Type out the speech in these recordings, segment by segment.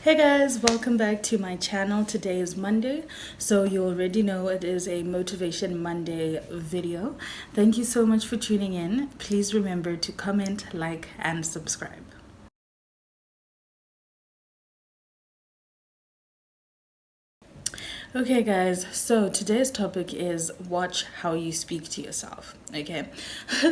Hey guys, welcome back to my channel. Today is Monday, so you already know it is a Motivation Monday video. Thank you so much for tuning in. Please remember to comment, like, and subscribe. Okay guys, so today's topic is watch how you speak to yourself. Okay,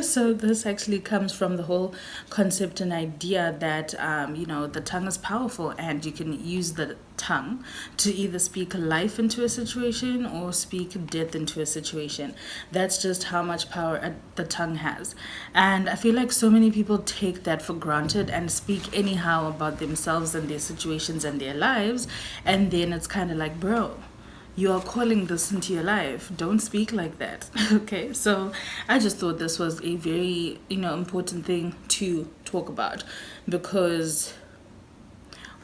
so this actually comes from the whole concept and idea that the tongue is powerful and you can use the tongue to either speak life into a situation or speak death into a situation. That's just how much power the tongue has. And I feel like so many people take that for granted and speak anyhow about themselves and their situations and their lives, and then it's kind of like, bro, you are calling this into your life. Don't speak like that. Okay, so I just thought this was a very important thing to talk about, because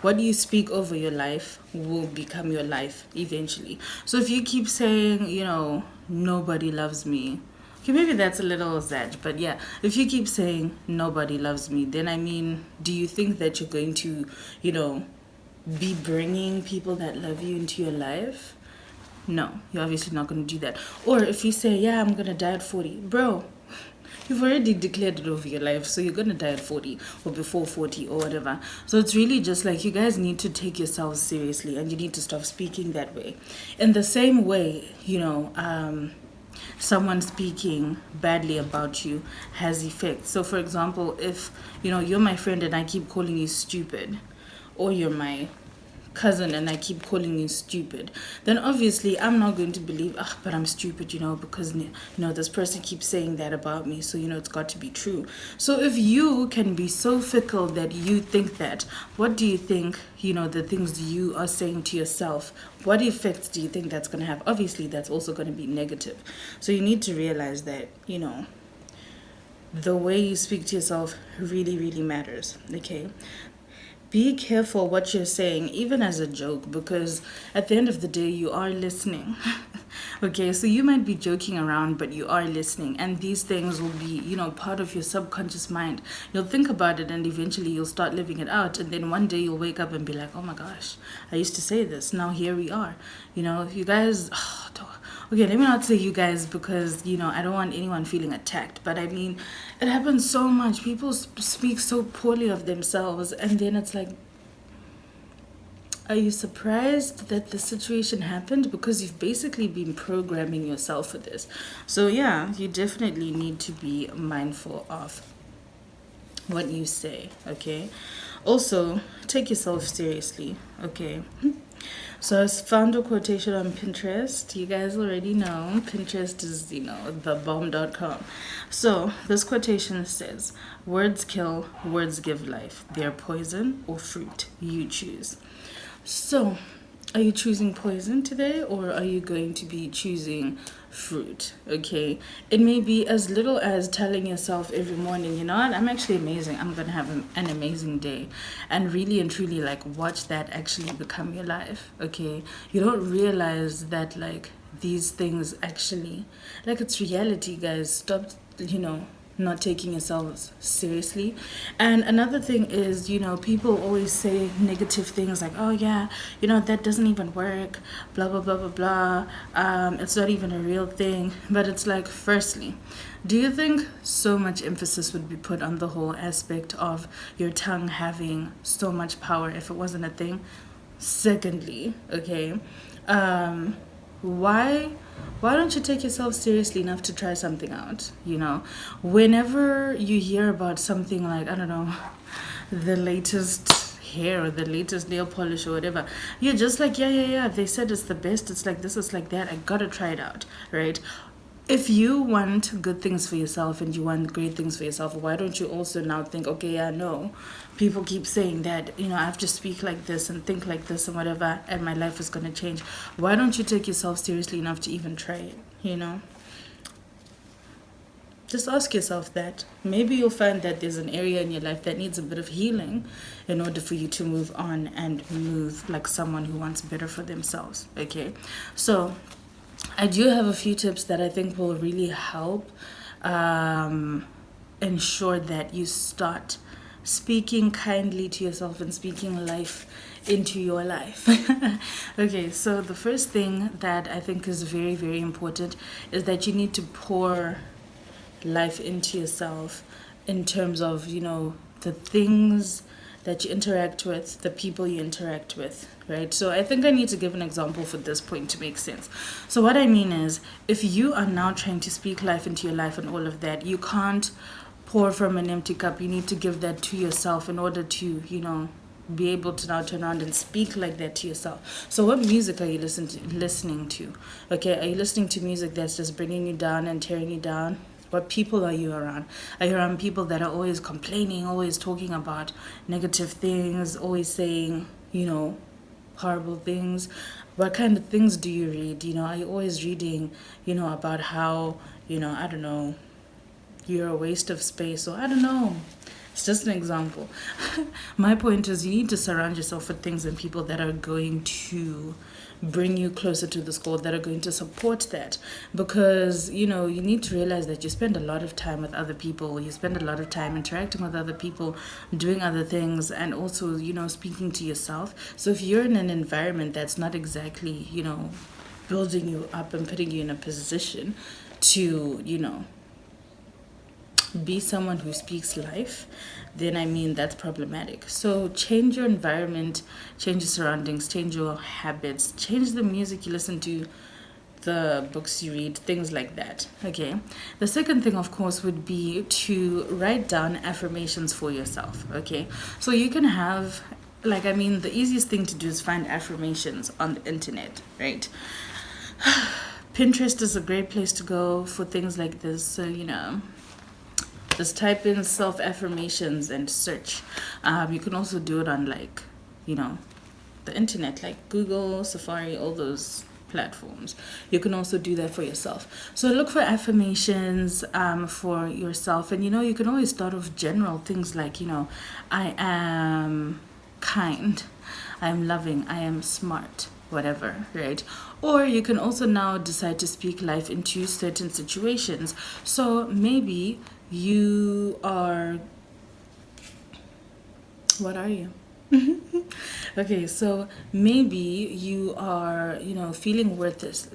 what you speak over your life will become your life eventually. So if you keep saying, nobody loves me, okay, maybe that's a little zag, but yeah, if you keep saying nobody loves me, then do you think that you're going to, be bringing people that love you into your life? No, you're obviously not going to do that. Or if you say, yeah, I'm going to die at 40, bro, you've already declared it over your life, so you're going to die at 40 or before 40 or whatever. So it's really just like, you guys need to take yourselves seriously and you need to stop speaking that way. In the same way, someone speaking badly about you has effects. So for example, if, you're my friend and I keep calling you stupid, or you're my cousin and I keep calling you stupid, then obviously I'm not going to believe, but I'm stupid, because this person keeps saying that about me, so it's got to be true. So if you can be so fickle that you think that, what do you think, the things you are saying to yourself, what effects do you think that's going to have? Obviously that's also going to be negative. So you need to realize that, the way you speak to yourself really, really matters. Okay, be careful what you're saying, even as a joke, because at the end of the day, you are listening. Okay, so you might be joking around, but you are listening, and these things will be, part of your subconscious mind. You'll think about it, and eventually you'll start living it out, and then one day you'll wake up and be like, oh my gosh, I used to say this. Now here we are. You guys. Okay, let me not say you guys, because, I don't want anyone feeling attacked. But it happens so much. People speak so poorly of themselves. And then it's like, are you surprised that the situation happened? Because you've basically been programming yourself for this. So yeah, you definitely need to be mindful of what you say, okay? Also, take yourself seriously, okay? So I found a quotation on Pinterest. You guys already know Pinterest is, thebomb.com. So this quotation says, words kill, words give life. They're poison or fruit. You choose. So are you choosing poison today, or are you going to be choosing fruit? Okay, it may be as little as telling yourself every morning, you know what, I'm actually amazing, I'm gonna have an amazing day, and really and truly watch that actually become your life. Okay, you don't realize that these things actually, it's reality, guys. Stop not taking yourselves seriously. And another thing is, people always say negative things like, oh yeah, that doesn't even work, blah blah blah blah blah, it's not even a real thing. But it's like, firstly, do you think so much emphasis would be put on the whole aspect of your tongue having so much power if it wasn't a thing? Secondly, okay, why don't you take yourself seriously enough to try something out? Whenever you hear about something like, I don't know, the latest hair or the latest nail polish or whatever, you're just like, yeah, they said it's the best, it's like this, it's like that, I gotta try it out, right? If you want good things for yourself and you want great things for yourself, why don't you also now think, okay, yeah, no, people keep saying that, I have to speak like this and think like this and whatever, and my life is going to change. Why don't you take yourself seriously enough to even try it? Just ask yourself that. Maybe you'll find that there's an area in your life that needs a bit of healing in order for you to move on and move like someone who wants better for themselves. Okay, so I do have a few tips that I think will really help ensure that you start speaking kindly to yourself and speaking life into your life. Okay, so the first thing that I think is very, very important is that you need to pour life into yourself in terms of, the things that you interact with, the people you interact with, right? So I think I need to give an example for this point to make sense. So what I mean is, if you are now trying to speak life into your life and all of that, you can't pour from an empty cup. You need to give that to yourself in order to, be able to now turn around and speak like that to yourself. So what music are you listening to? Okay, are you listening to music that's just bringing you down and tearing you down? What people are you around? Are you around people that are always complaining, always talking about negative things, always saying, horrible things? What kind of things do you read? Are you always reading, about how, I don't know, you're a waste of space, or I don't know. It's just an example. My point is, you need to surround yourself with things and people that are going to bring you closer to this goal, that are going to support that. Because, you need to realize that you spend a lot of time with other people, you spend a lot of time interacting with other people, doing other things, and also, speaking to yourself. So if you're in an environment that's not exactly, building you up and putting you in a position to, be someone who speaks life, then that's problematic. So change your environment, change your surroundings, change your habits, change the music you listen to, the books you read, things like that. Okay. The second thing, of course, would be to write down affirmations for yourself. Okay. So you can have, the easiest thing to do is find affirmations on the internet, right? Pinterest is a great place to go for things like this. So, just type in self-affirmations and search. You can also do it on the internet, like Google, Safari, all those platforms. You can also do that for yourself. So look for affirmations for yourself. And, you can always start with general things like, I am kind, I am loving, I am smart, whatever, right? Or you can also now decide to speak life into certain situations. So maybe you are, what are you? Okay, so maybe you are, feeling worthless.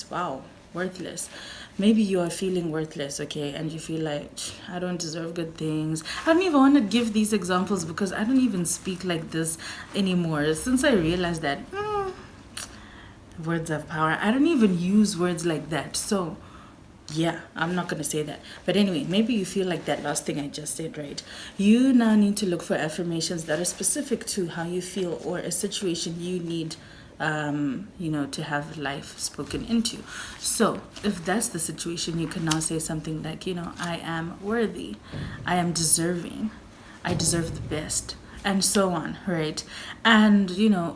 Wow, worthless. Maybe you are feeling worthless, okay, and you feel like, I don't deserve good things. I don't even want to give these examples because I don't even speak like this anymore. Since I realized that, words have power, I don't even use words like that. So, yeah, I'm not going to say that. But anyway, maybe you feel like that last thing I just said, right? You now need to look for affirmations that are specific to how you feel or a situation you need, to have life spoken into. So if that's the situation, you can now say something like, I am worthy, I am deserving, I deserve the best, and so on, right? And,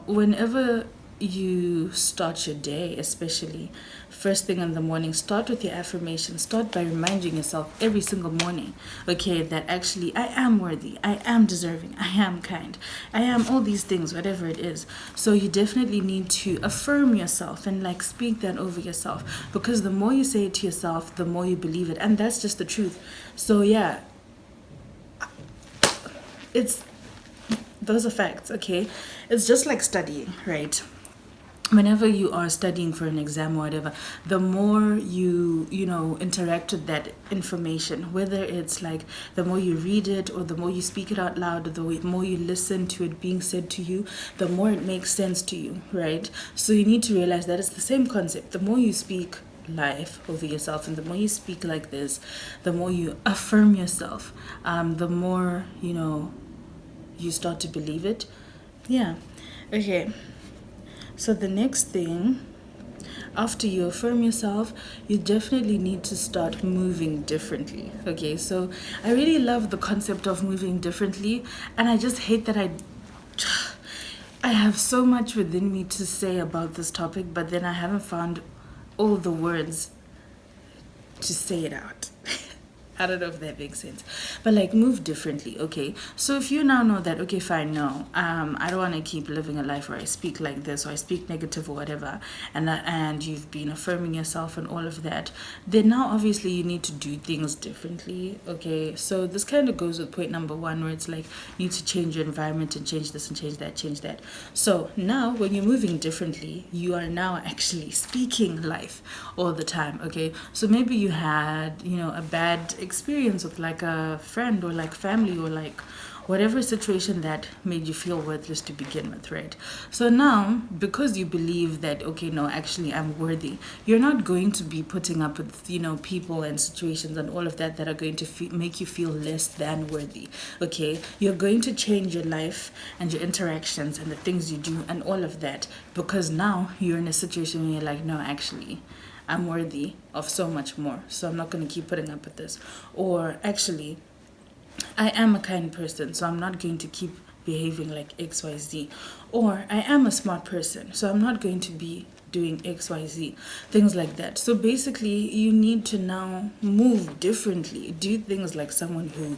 whenever you start your day, especially first thing in the morning, start with your affirmation. Start by reminding yourself every single morning, okay, that actually I am worthy, I am deserving, I am kind, I am all these things, whatever it is. So you definitely need to affirm yourself and speak that over yourself, because the more you say it to yourself, the more you believe it, and that's just the truth. So yeah, those are facts, okay? It's just like studying, right? Whenever you are studying for an exam or whatever, the more you interact with that information, whether it's the more you read it or the more you speak it out loud or the more you listen to it being said to you, the more it makes sense to you, right? So you need to realize that it's the same concept. The more you speak life over yourself and the more you speak like this, the more you affirm yourself, the more you start to believe it. Yeah. Okay. So the next thing, after you affirm yourself, you definitely need to start moving differently. Okay, so I really love the concept of moving differently, and I just hate that I have so much within me to say about this topic, but then I haven't found all the words to say it out. I don't know if that makes sense, but like move differently. Okay, so if you now know that, okay, fine, no, I don't want to keep living a life where I speak like this or I speak negative or whatever, and you've been affirming yourself and all of that, then now obviously you need to do things differently. Okay, so this kind of goes with point number one, where it's like you need to change your environment and change this and change that, change that. So now when you're moving differently, you are now actually speaking life all the time. Okay, so maybe you had, you know, a bad experience with like a friend or like family or like whatever situation that made you feel worthless to begin with, right? So now, because you believe that, okay, no, actually I'm worthy, you're not going to be putting up with, you know, people and situations and all of that that are going to make you feel less than worthy. Okay, you're going to change your life and your interactions and the things you do and all of that, because now you're in a situation where you're like, no, actually I'm worthy of so much more, so I'm not going to keep putting up with this. Or actually, I am a kind person, so I'm not going to keep behaving like XYZ. Or I am a smart person, so I'm not going to be doing XYZ. Things like that. So basically, you need to now move differently. Do things like someone who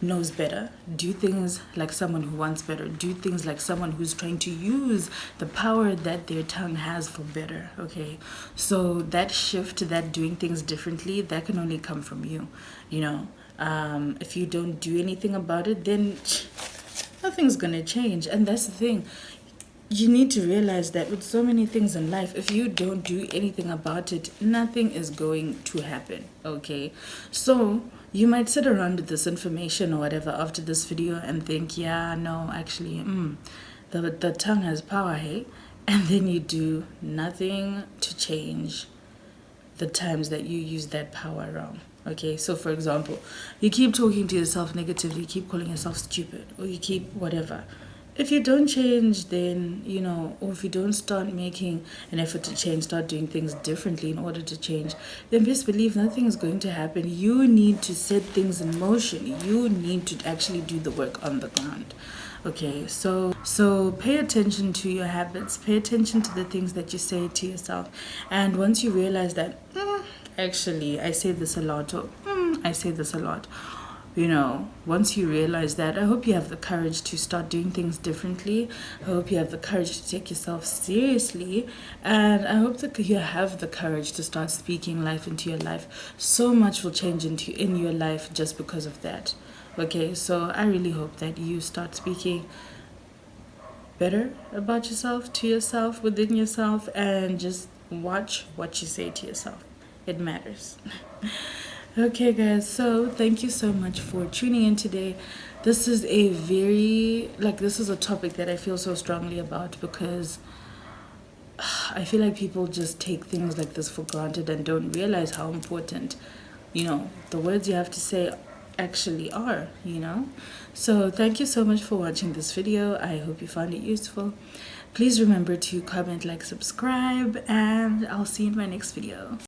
knows better. Do things like someone who wants better. Do things like someone who's trying to use the power that their tongue has for better. Okay, so that shift, that doing things differently, that can only come from you. You know, if you don't do anything about it, then nothing's gonna change. And that's the thing. You need to realize that with so many things in life, if you don't do anything about it, nothing is going to happen. Okay, so you might sit around with this information or whatever after this video and think, yeah, no, actually, the tongue has power, hey? And then you do nothing to change the times that you use that power wrong. Okay, so for example, you keep talking to yourself negatively, you keep calling yourself stupid, or you keep whatever. If you don't change, then, you know, or if you don't start making an effort to change, start doing things differently in order to change, then best believe nothing is going to happen. You need to set things in motion. You need to actually do the work on the ground. Okay, so pay attention to your habits, pay attention to the things that you say to yourself. And once you realize that, actually, I say this a lot, or I say this a lot, you know, once you realize that, I hope you have the courage to start doing things differently. I hope you have the courage to take yourself seriously. And I hope that you have the courage to start speaking life into your life. So much will change in your life just because of that. Okay, so I really hope that you start speaking better about yourself, to yourself, within yourself, and just watch what you say to yourself. It matters. Okay, guys, so thank you so much for tuning in today. This is this is a topic that I feel so strongly about, because I feel like people just take things like this for granted and don't realize how important, you know, the words you have to say actually are, you know. So thank you so much for watching this video. I hope you found it useful. Please remember to comment, like, subscribe, and I'll see you in my next video.